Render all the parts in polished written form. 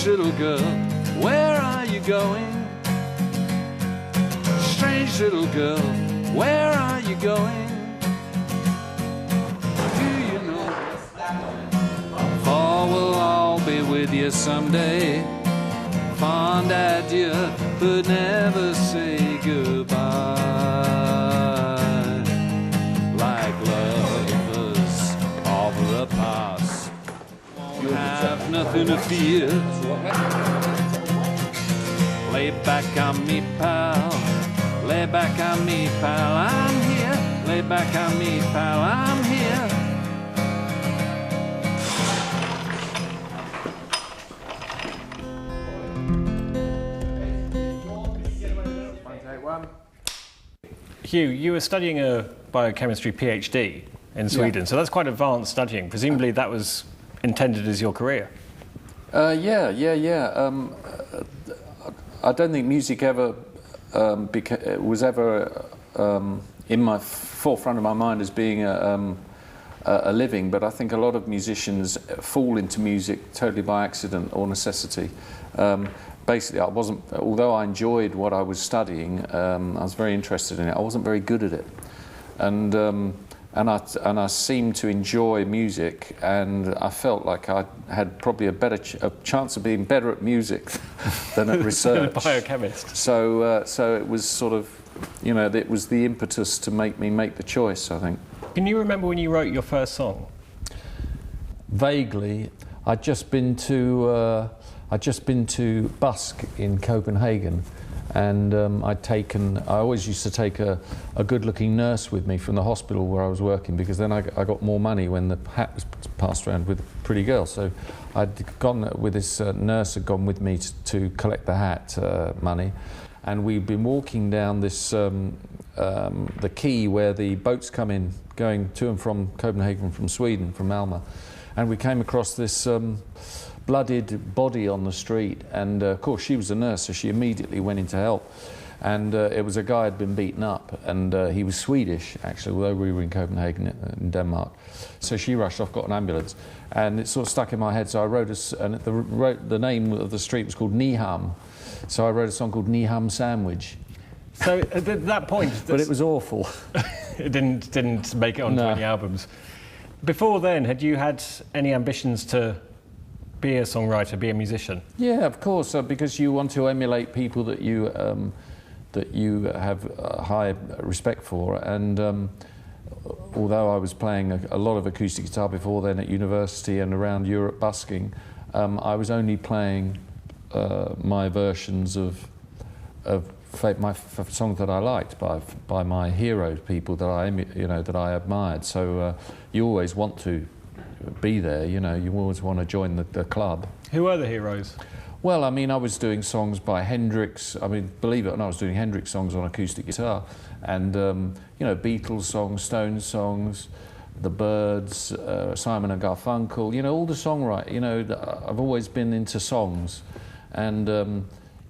Strange little girl, where are you going? Strange little girl, where are you going? Do you know? For we'll all be with you someday. Fond adieu, but never say goodbye. Like lovers of the past, you have nothing to fear. Lay back on me, pal. Lay back on me, pal. I'm here. Lay back on me, pal. I'm here. Hugh, you were studying a biochemistry PhD in Sweden, so that's quite advanced studying. Presumably that was intended as your career. Yeah. I don't think music ever was ever in my forefront of my mind as being a living, but I think a lot of musicians fall into music totally by accident or necessity. Basically, although I enjoyed what I was studying, I was very interested in it. I wasn't very good at it, and I seemed to enjoy music, and I felt like I had probably a chance of being better at music than at research. A biochemist. So it was sort of, it was the impetus to make me make the choice, I think. Can you remember when you wrote your first song? Vaguely. I'd just been to Busk in Copenhagen, and I always used to take a good-looking nurse with me from the hospital where I was working, because then I got more money when the hat was passed around with a pretty girl. So I'd gone with this nurse had gone with me to collect the hat money, and we'd been walking down this the quay where the boats come in, going to and from Copenhagen from Sweden, from Malmö, and we came across this blooded body on the street, and of course she was a nurse, so she immediately went in to help, and it was a guy who'd been beaten up, and he was Swedish actually, although we were in Copenhagen in Denmark. So she rushed off, got an ambulance, and it sort of stuck in my head, so I wrote the name of the street was called Niham, so I wrote a song called Niham Sandwich. So at that point... But it was awful. It didn't make it onto any albums. Before then, had you had any ambitions to be a songwriter, be a musician? Yeah, of course, because you want to emulate people that you have high respect for, and although I was playing a lot of acoustic guitar before then at university and around Europe busking, I was only playing my versions of my songs that I liked by my hero people that I admired. So you always want to be there, you always want to join the club. Who were the heroes? Well, I mean, I was doing songs by Hendrix. I mean, believe it or not, I was doing Hendrix songs on acoustic guitar, and Beatles songs, Stones songs, The Byrds, Simon and Garfunkel. All the songwriting. I've always been into songs, and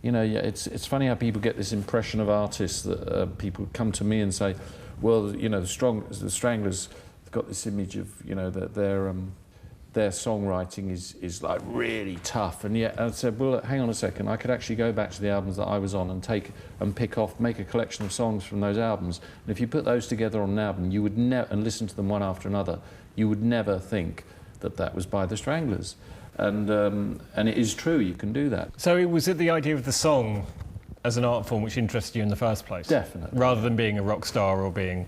it's funny how people get this impression of artists that people come to me and say, well, the Stranglers got this image of that their songwriting is like really tough, and yet I said, well, hang on a second, I could actually go back to the albums that I was on and make a collection of songs from those albums, and if you put those together on an album, you would and listen to them one after another, you would never think that was by the Stranglers, and it is true, you can do that. So was it the idea of the song as an art form which interested you in the first place? Definitely. Rather than being a rock star or being...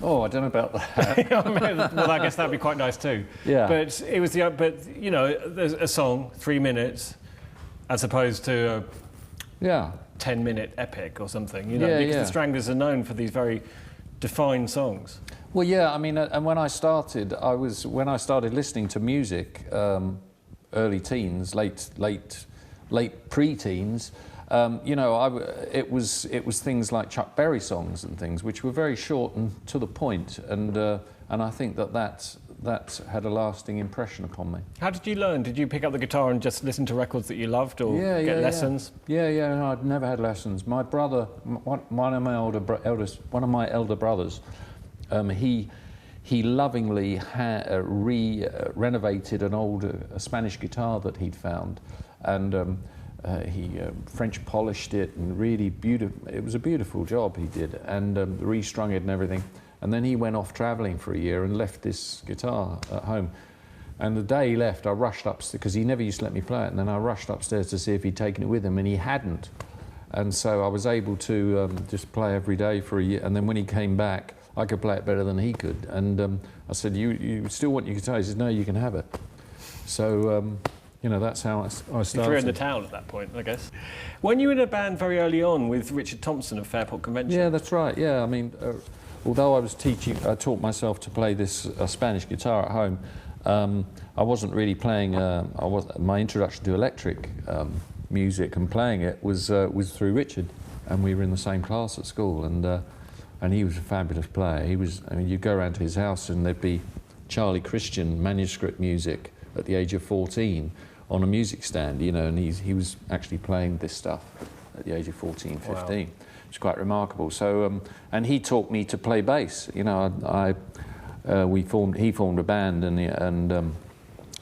Oh, I don't know about that. Well, I guess that'd be quite nice too. Yeah. But it was there's a song, 3 minutes, as opposed to a 10-minute epic or something. Because the Stranglers are known for these very defined songs. Well, yeah. I mean, and when I started listening to music, early teens, late pre-teens. It was things like Chuck Berry songs and things, which were very short and to the point, and I think that had a lasting impression upon me. How did you learn? Did you pick up the guitar and just listen to records that you loved, or get lessons? Yeah. No, I'd never had lessons. My brother, one of my elder brothers, he lovingly renovated an old Spanish guitar that he'd found. and he French polished it, and really beautiful. It was a beautiful job he did, and restrung it and everything. And then he went off travelling for a year and left this guitar at home. And the day he left, I rushed upstairs, because he never used to let me play it, and then I rushed upstairs to see if he'd taken it with him, and he hadn't. And so I was able to just play every day for a year, and then when he came back, I could play it better than he could. And I said, you still want your guitar? He said, no, you can have it. So, you know, that's how I started. You threw in the towel at that point, I guess. When you were in a band very early on with Richard Thompson of Fairport Convention? Yeah, that's right, yeah. I mean, although I was I taught myself to play this Spanish guitar at home, I wasn't really playing, my introduction to electric music and playing it was through Richard, and we were in the same class at school, and he was a fabulous player. I mean, you'd go around to his house and there'd be Charlie Christian manuscript music at the age of 14 on a music stand, you know, and he was actually playing this stuff at the age of 14, 15. Wow. It's quite remarkable. So, and he taught me to play bass. You know, he formed a band,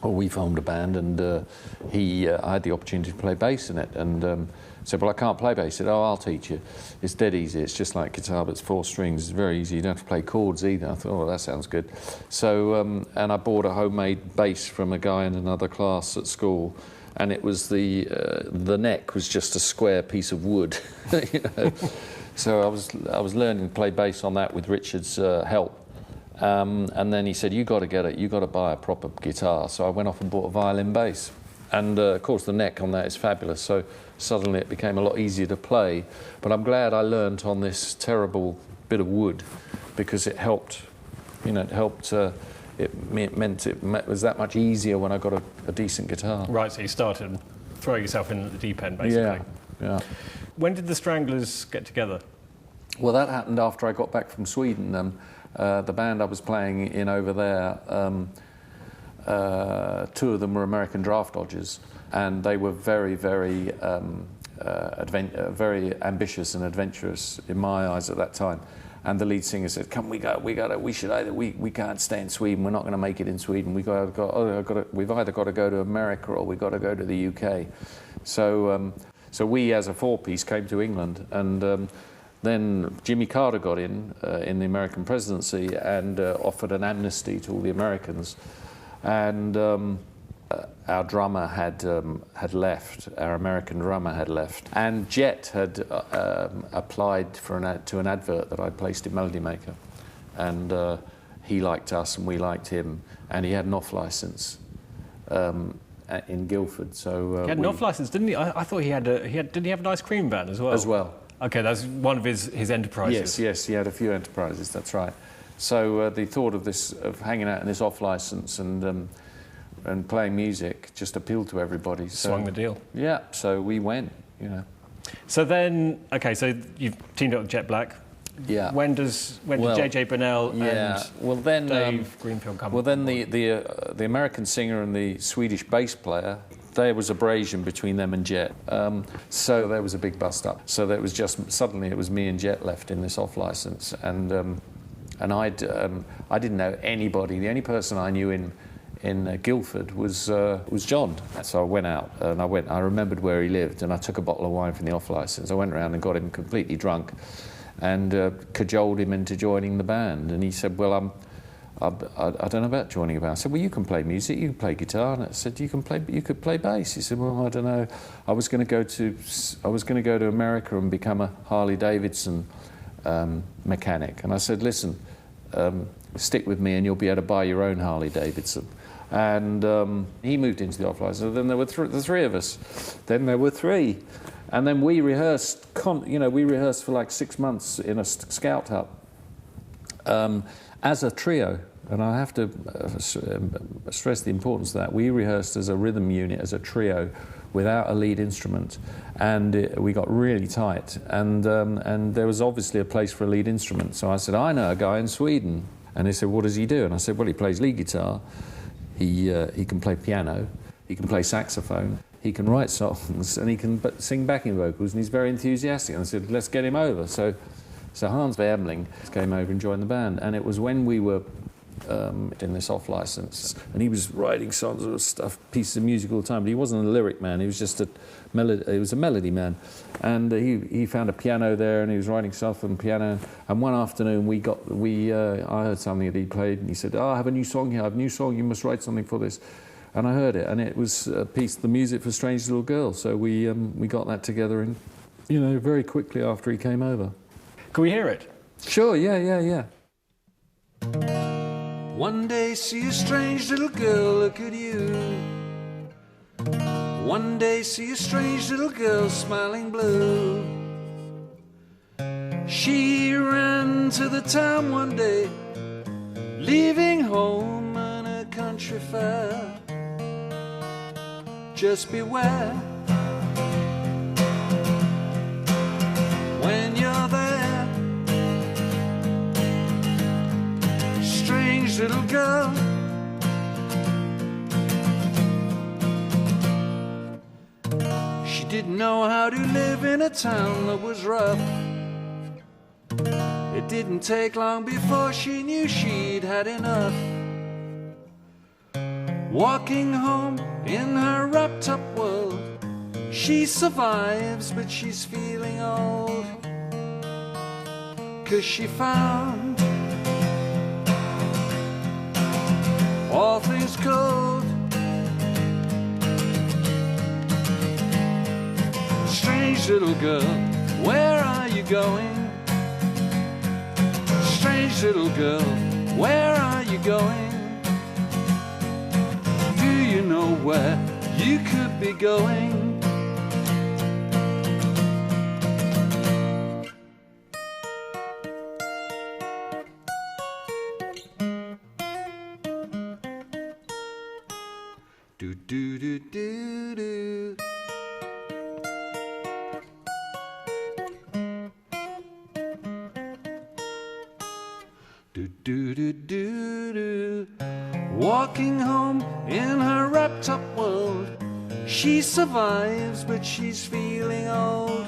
we formed a band, and I had the opportunity to play bass in it, and said, well, I can't play bass. He said, oh, I'll teach you. It's dead easy. It's just like guitar, but it's 4 strings. It's very easy. You don't have to play chords either. I thought, oh, that sounds good. So, and I bought a homemade bass from a guy in another class at school, and it was the neck was just a square piece of wood. You know? So I was learning to play bass on that with Richard's help. And then he said, you got to buy a proper guitar. So I went off and bought a violin bass. And of course the neck on that is fabulous, so suddenly it became a lot easier to play. But I'm glad I learnt on this terrible bit of wood, because it helped, you know, it meant it was that much easier when I got a decent guitar. Right, so you started throwing yourself in at the deep end, basically. Yeah. When did the Stranglers get together? Well, that happened after I got back from Sweden. The band I was playing in over there, 2 of them were American draft dodgers, and they were very, very, very ambitious and adventurous in my eyes at that time. And the lead singer said, "Come, we can't stay in Sweden. We're not going to make it in Sweden. We've either got to go to America or we've got to go to the UK." So we, as a 4-piece, came to England, and then Jimmy Carter got in the American presidency and offered an amnesty to all the Americans. And our drummer had left, our American drummer had left, and Jet had applied to an advert that I'd placed in Melody Maker, and he liked us and we liked him, and he had an off license in Guildford. So he had an off license, didn't he? I thought didn't he have an ice cream van as well? As well. Okay, that's one of his enterprises. Yes, he had a few enterprises. That's right. So the thought of hanging out in this off license and playing music just appealed to everybody. So, swung the deal. Yeah, so we went, you know. So then, okay, so you've teamed up with Jet Black. Yeah. When did JJ Burnell and Dave Greenfield come? Well, then the American singer and the Swedish bass player, there was abrasion between them and Jet. So there was a big bust up. So there was just suddenly it was me and Jet left in this off license, and I didn't know anybody. The only person I knew in Guildford was John. So I went out and I remembered where he lived, and I took a bottle of wine from the off license. I went around and got him completely drunk, and cajoled him into joining the band. And he said, "Well, I don't know about joining a band." I said, "Well, you can play music, you can play guitar." And I said, "You could play bass." He said, "Well, I don't know. I was going to go to America and become a Harley Davidson mechanic." And I said, "Listen, stick with me and you'll be able to buy your own Harley Davidson." And he moved into the off license. So then there were the 3 of us. Then there were 3. And then we rehearsed, for like 6 months in a scout hut as a trio. And I have to stress the importance of that. We rehearsed as a rhythm unit, as a trio, without a lead instrument. And we got really tight. And there was obviously a place for a lead instrument. So I said, "I know a guy in Sweden." And they said, "What does he do?" And I said, "Well, he plays lead guitar. He can play piano. He can play saxophone. He can write songs, and he can sing backing vocals, and he's very enthusiastic." And I said, "Let's get him over." So Hans Vermling came over and joined the band, and it was when we were in this off license, and he was writing songs of stuff, pieces of music all the time. But he wasn't a lyric man; he was just a melody. He was a melody man, and he found a piano there, and he was writing stuff on the piano. And one afternoon, I heard something that he played, and he said, "Oh, I have a new song here. I have a new song. You must write something for this." And I heard it, and it was a piece, the music for "Strange Little Girl." So we got that together, and very quickly after he came over. Can we hear it? Sure. Yeah. One day see a strange little girl look at you. One day see a strange little girl smiling blue. She ran to the town one day, leaving home on a country fair. Just beware when you're there, strange little girl. She didn't know how to live in a town that was rough. It didn't take long before she knew she'd had enough. Walking home in her wrapped up world, she survives, but she's feeling old. 'Cause she found all things cold. Strange little girl, where are you going? Strange little girl, where are you going? Do you know where you could be going? Do do do do do. Do do do do do. Walking home in her wrapped up world, she survives, but she's feeling old.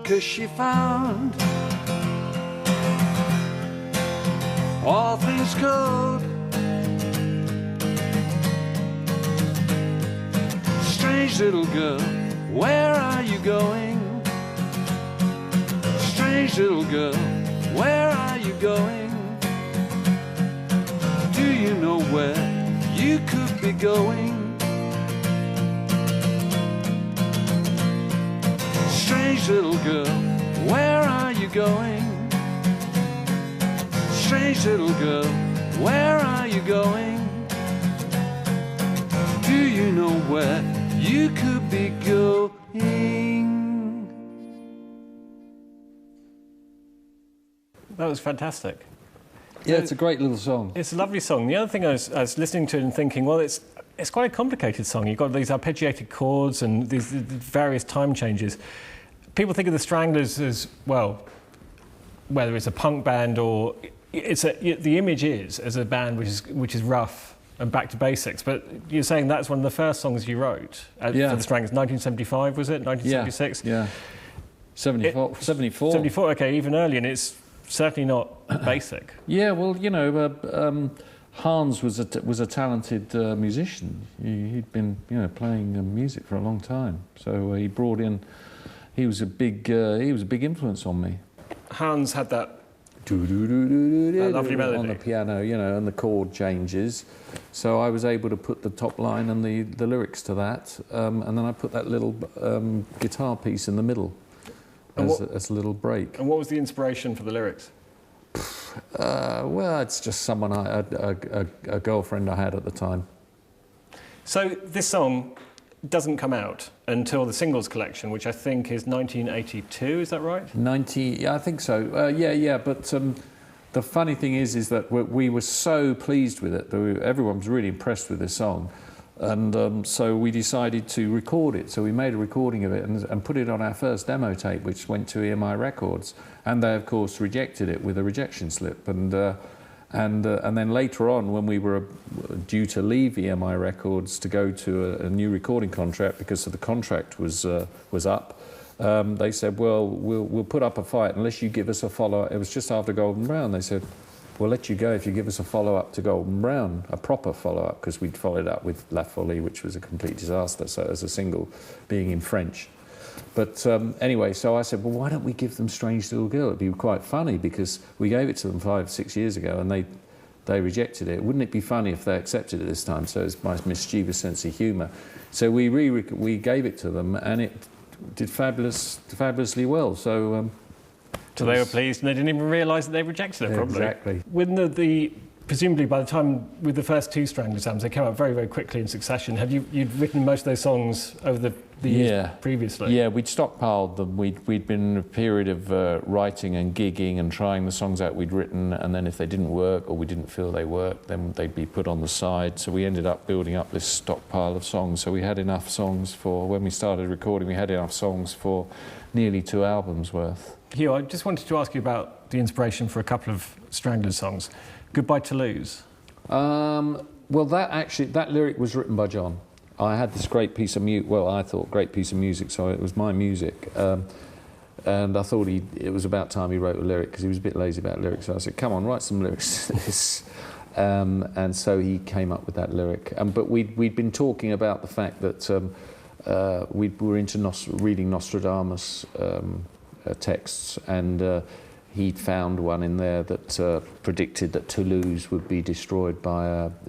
'Cause she found all things cold. Strange little girl, where are you going? Strange little girl, where are you going? Do you know where you could be going? Strange little girl, where are you going? Strange little girl, where are you going? Do you know where you could be going? That was fantastic. Yeah, it's a great little song. It's a lovely song. The other thing I was listening to it and thinking, well, it's quite a complicated song. You've got these arpeggiated chords and these various time changes. People think of the Stranglers as, well, whether it's a punk band or the image is as a band which is rough and back to basics. But you're saying that's one of the first songs you wrote for the Stranglers. 1975 was it? 1976. Yeah. 74. 74. Okay, even early, and it's certainly not basic. Yeah, well, Hans was a talented musician. He'd been playing music for a long time, so he brought in. He was a big influence on me. Hans had that lovely melody on the piano, and the chord changes. So I was able to put the top line and the lyrics to that, and then I put that little guitar piece in the middle as a little break. And what was the inspiration for the lyrics? Well, it's just someone a girlfriend I had at the time. So this song doesn't come out until the singles collection, which I think is 1982. Is that right? Yeah, I think so. But the funny thing is that we were so pleased with it. Everyone was really impressed with this song, and so we decided to record it. So we made a recording of it and put it on our first demo tape, which went to EMI Records, and they of course rejected it with a rejection slip. And then later on, when we were due to leave EMI Records to go to a new recording contract because the contract was up, they said, "Well, we'll put up a fight unless you give us a follow." It was just after Golden Brown. They said, we'll let you go if you give us a follow-up to Golden Brown, a proper follow-up, because we'd followed up with La Folie, which was a complete disaster, so as a single, being in French. But anyway, so I said, well, why don't we give them Strange Little Girl? It'd be quite funny, because we gave it to them 5-6 years ago, and they rejected it. Wouldn't it be funny if they accepted it this time? So it's my mischievous sense of humour. So we gave it to them, and it did fabulously well. So they were pleased, and they didn't even realise that they rejected it, probably. Exactly. When presumably by the time with the first 2 Stranglers albums, they came out very, very quickly in succession. You'd written most of those songs over the years previously? Yeah, we'd stockpiled them. We'd been in a period of writing and gigging and trying the songs out we'd written, and then if they didn't work or we didn't feel they worked, then they'd be put on the side. So we ended up building up this stockpile of songs. So we had enough songs for, when we started recording, we had enough songs for nearly 2 albums worth. Hugh, I just wanted to ask you about the inspiration for a couple of Stranglers songs. Goodbye Toulouse. Well, that lyric was written by John. I had this great piece of I thought great piece of music, so it was my music. And I thought it was about time he wrote a lyric, because he was a bit lazy about lyrics. So I said, come on, write some lyrics to this. And so he came up with that lyric. But we'd been talking about the fact that we were into reading Nostradamus texts, and he'd found one in there that predicted that Toulouse would be destroyed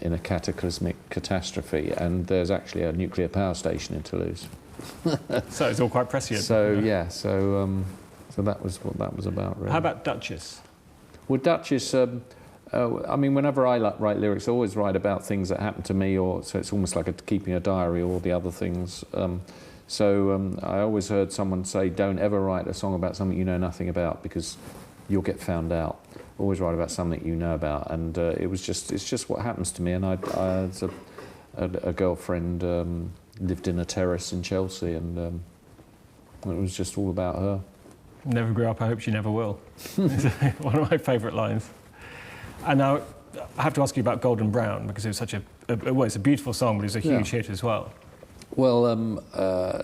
in a cataclysmic catastrophe, and there's actually a nuclear power station in Toulouse. So it's all quite prescient. So that was what that was about, really. How about Duchess? Well, Duchess, I mean, whenever I write lyrics, I always write about things that happen to me, so it's almost like keeping a diary, or the other things. I always heard someone say, don't ever write a song about something you know nothing about, because you'll get found out. Always write about something you know about, and it's just what happens to me. And I had a girlfriend, lived in a terrace in Chelsea, and it was just all about her. Never grew up, I hope she never will. One of my favourite lines. And now I have to ask you about Golden Brown, because it was such it's a beautiful song, but it was a huge hit as well. Well,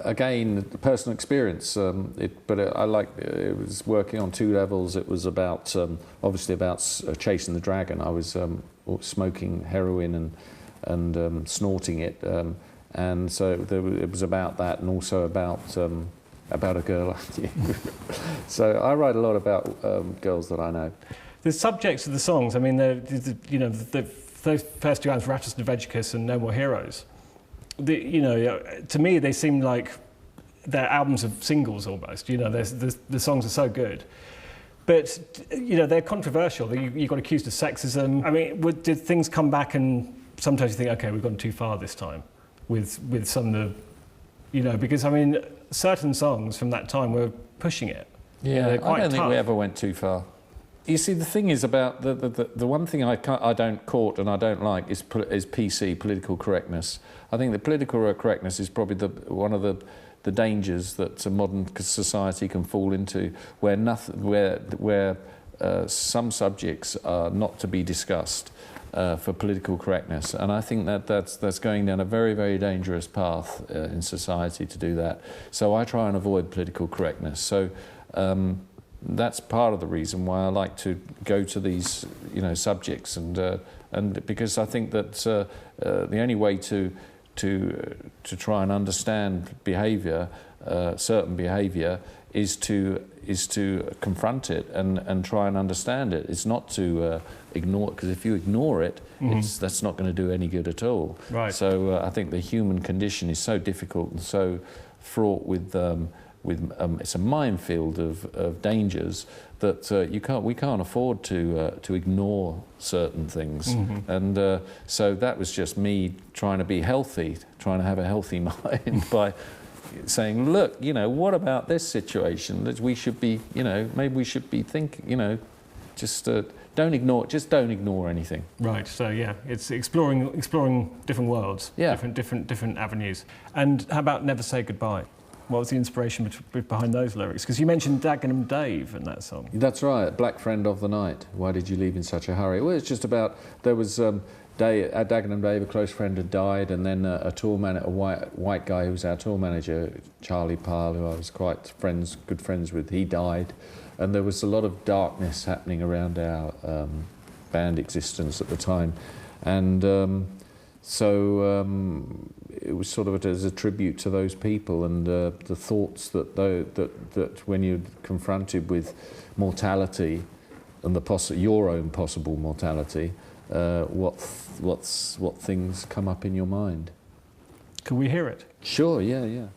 again, personal experience. I liked it. It was working on 2 levels. It was about obviously about chasing the dragon. I was smoking heroin and snorting it, and so it was about that, and also about a girl I knew. So I write a lot about girls that I know. The subjects of the songs, I mean, those first 2 albums, Rattus Novegicus and No More Heroes. To me, they seem like they're albums of singles almost. The songs are so good, but they're controversial. You got accused of sexism. I mean, did things come back, and sometimes you think, okay, we've gone too far this time with some of the, because I mean, certain songs from that time were pushing it. Yeah, they're quite I don't think tough. we ever went too far. You see, the thing is about the one thing I don't court and I don't like is PC, political correctness. I think that political correctness is probably one of the dangers that a modern society can fall into, where some subjects are not to be discussed for political correctness, and I think that's going down a very, very dangerous path in society to do that. So I try and avoid political correctness. So. That's part of the reason why I like to go to these, subjects, and because I think that the only way to try and understand behaviour, certain behaviour, is to confront it and try and understand it. It's not to ignore it, because if you ignore it, that's not going to do any good at all. Right. So I think the human condition is so difficult and so fraught with it's a minefield of dangers that we can't afford to ignore certain things, and so that was just me trying to be healthy, trying to have a healthy mind by saying, look, what about this situation that we should be, maybe we should be thinking, just don't ignore anything. Right. So yeah, it's exploring different worlds, different avenues. And how about Never Say Goodbye? What was the inspiration behind those lyrics? Because you mentioned Dagenham Dave in that song. That's right, Black Friend of the Night. Why did you leave in such a hurry? Well, it's just about, there was at Dagenham Dave, a close friend had died, and then a white guy who was our tour manager, Charlie Pyle, who I was quite good friends with, he died. And there was a lot of darkness happening around band existence at the time, and it was sort of as a tribute to those people and the thoughts that when you're confronted with mortality and your own possible mortality, what things come up in your mind. Can we hear it? Sure, yeah.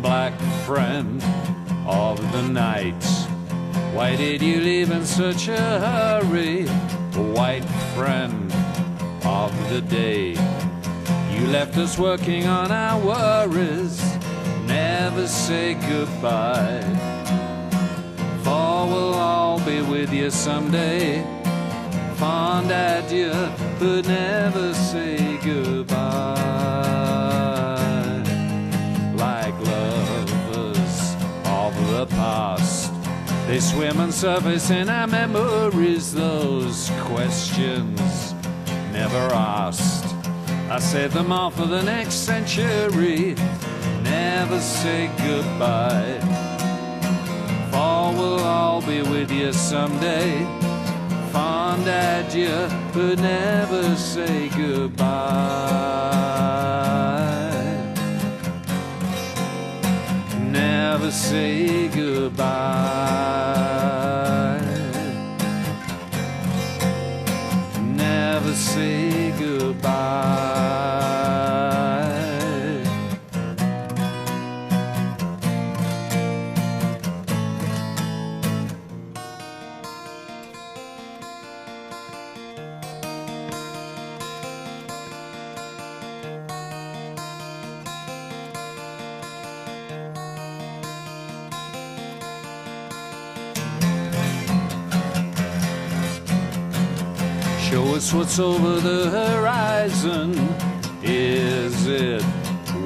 Black friend of the night, why did you leave in such a hurry? White friend of the day, you left us working on our worries. Never say goodbye, for we'll all be with you someday. Fond adieu, but never say goodbye. Like lovers of the past, they swim and surface in our memories, those questions never asked. I save them all for the next century. Never say goodbye, for we'll all be with you someday. Fond adieu, but never say goodbye. Never say goodbye. Never say goodbye. Show us what's over the horizon. Is it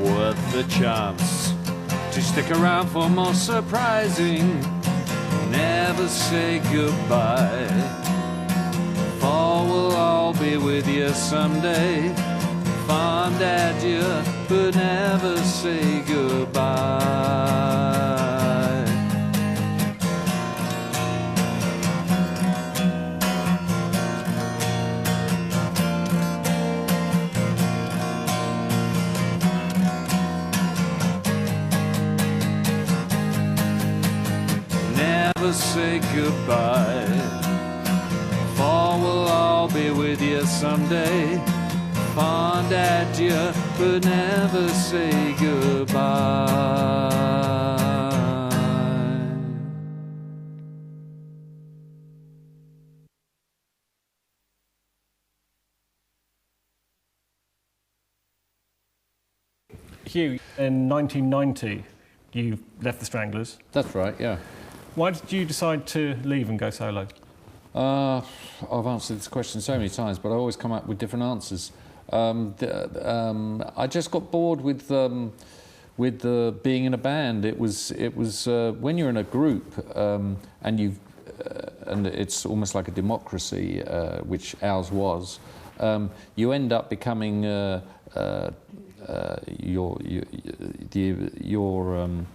worth the chance to stick around for more surprising? Never say goodbye, for we'll all be with you someday. Fond adieu, but never say goodbye. Never say goodbye, for we'll all be with you someday. Fond adieu, but never say goodbye. Hugh, in 1990, you left the Stranglers. That's right, yeah. Why did you decide to leave and go solo? I've answered this question so many times, but I always come up with different answers. I just got bored with being in a band. It was when you're in a group and it's almost like a democracy, which ours was. You end up becoming your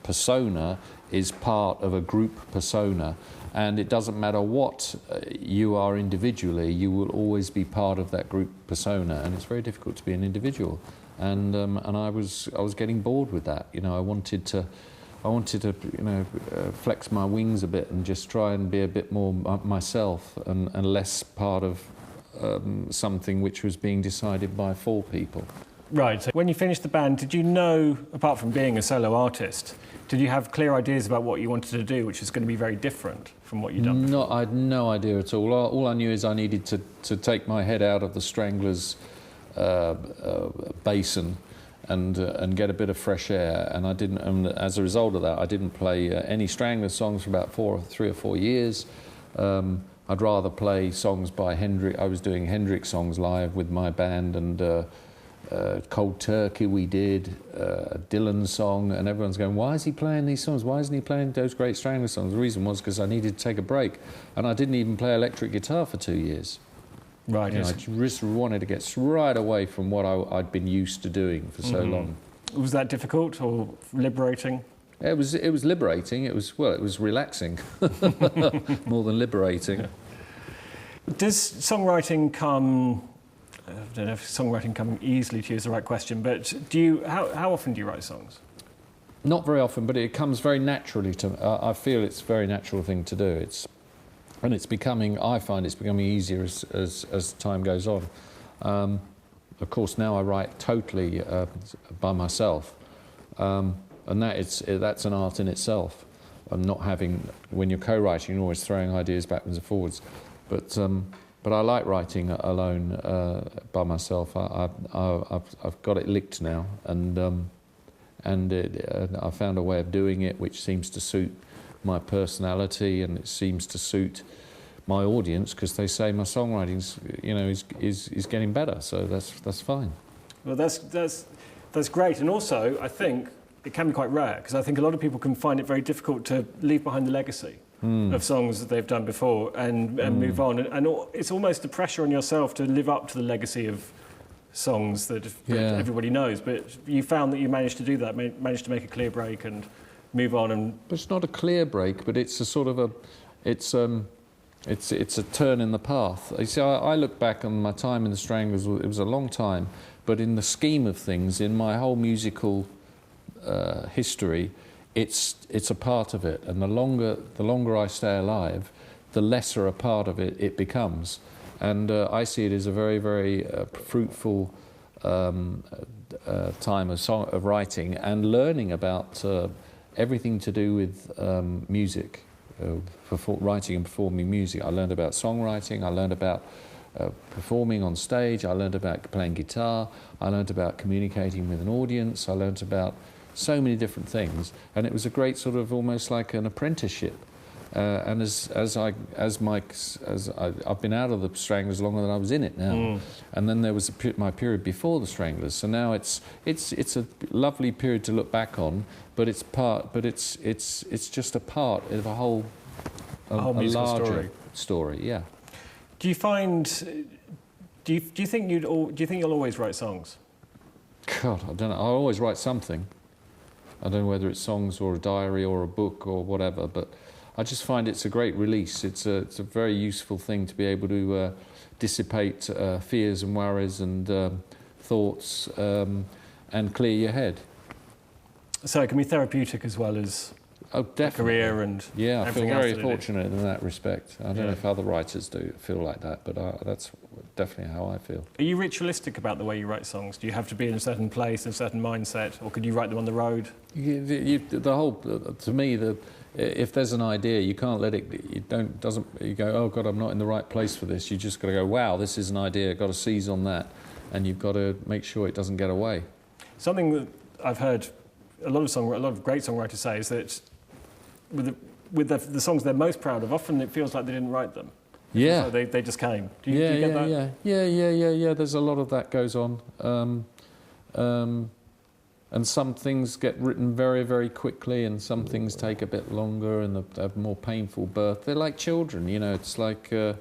persona is part of a group persona, and it doesn't matter what you are individually, you will always be part of that group persona, and it's very difficult to be an individual. And I was getting bored with that. You know, I wanted to flex my wings a bit and just try and be a bit more myself and less part of something which was being decided by 4 people. Right. So when you finished the band, did you know, apart from being a solo artist, did you have clear ideas about what you wanted to do, which is going to be very different from what you'd done before? No, I had no idea at all. All I knew is I needed to take my head out of the Stranglers basin and get a bit of fresh air. And I didn't. And as a result of that, I didn't play any Stranglers songs for about 3 or 4 years. I'd rather play songs by Hendrix. I was doing Hendrix songs live with my band, and Cold Turkey we did, a Dylan song, and everyone's going, why is he playing these songs? Why isn't he playing those great Stranglers songs? The reason was because I needed to take a break, and I didn't even play electric guitar for 2 years. Right. I just wanted to get right away from what I'd been used to doing for so long. Was that difficult or liberating? It was liberating. It was relaxing more than liberating. Does songwriting come? I don't know if songwriting coming easily to you is the right question, but how often do you write songs? Not very often, but it comes very naturally to me. I feel it's a very natural thing to do. I find it's becoming easier as time goes on. Of course, now I write totally by myself, and that's an art in itself. Not having, when you're co-writing, you're always throwing ideas backwards and forwards, but I like writing alone by myself. I've got it licked now, and I found a way of doing it which seems to suit my personality, and it seems to suit my audience, because they say my songwriting's is getting better, so that's fine. Well, that's great, and also I think it can be quite rare, because I think a lot of people can find it very difficult to leave behind the legacy of songs that they've done before and move on, and it's almost a pressure on yourself to live up to the legacy of songs that everybody knows. But you found that you managed to do that, managed to make a clear break and move on. And it's not a clear break, but it's a sort of it's a turn in the path. You see, I look back on my time in the Stranglers. It was a long time, but in the scheme of things, in my whole musical history, it's a part of it. And the longer I stay alive, the lesser a part of it becomes. And I see it as a very, very fruitful time of writing and learning about everything to do with music, writing and performing music. I learned about songwriting, I learned about performing on stage, I learned about playing guitar, I learned about communicating with an audience, I learned about so many different things, and it was a great sort of almost like an apprenticeship. And I've been out of the Stranglers longer than I was in it now, and then there was my period before the Stranglers. So now it's a lovely period to look back on, but it's just a part of a whole larger story. Yeah. Do you find? Do you think you'll always write songs? God, I don't know. I always write something. I don't know whether it's songs or a diary or a book or whatever, but I just find it's a great release. It's a very useful thing to be able to dissipate fears and worries and thoughts and clear your head. So it can be therapeutic as well as a career and I feel everything very else fortunate in that respect. I don't know if other writers do feel like that, but that's definitely how I feel. Are you ritualistic about the way you write songs? Do you have to be in a certain place, a certain mindset, or could you write them on the road? To me, if there's an idea, you can't let it. You go, oh God, I'm not in the right place for this. You just got to go, wow, this is an idea. Got to seize on that, and you've got to make sure it doesn't get away. Something that I've heard a lot of great songwriters say is that with the songs they're most proud of, often it feels like they didn't write them. Yeah, so they just came. Do you get that? Yeah. There's a lot of that goes on. And some things get written very, very quickly, and some things take a bit longer and have more painful birth. They're like children, It's like I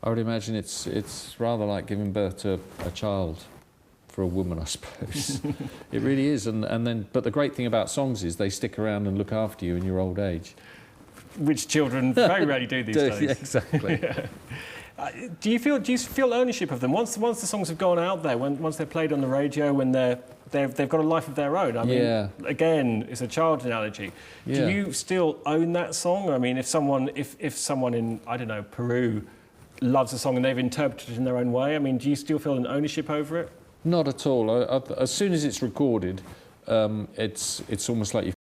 would imagine it's rather like giving birth to a child for a woman, I suppose. It really is. But the great thing about songs is they stick around and look after you in your old age, which children very rarely do these days. Yeah, exactly. Do you feel ownership of them once the songs have gone out there, once they're played on the radio, when they've got a life of their own? I mean, again, it's a child analogy. Yeah. Do you still own that song? I mean, if someone in, I don't know, Peru loves a song and they've interpreted it in their own way, I mean, do you still feel an ownership over it? Not at all. As soon as it's recorded, it's almost like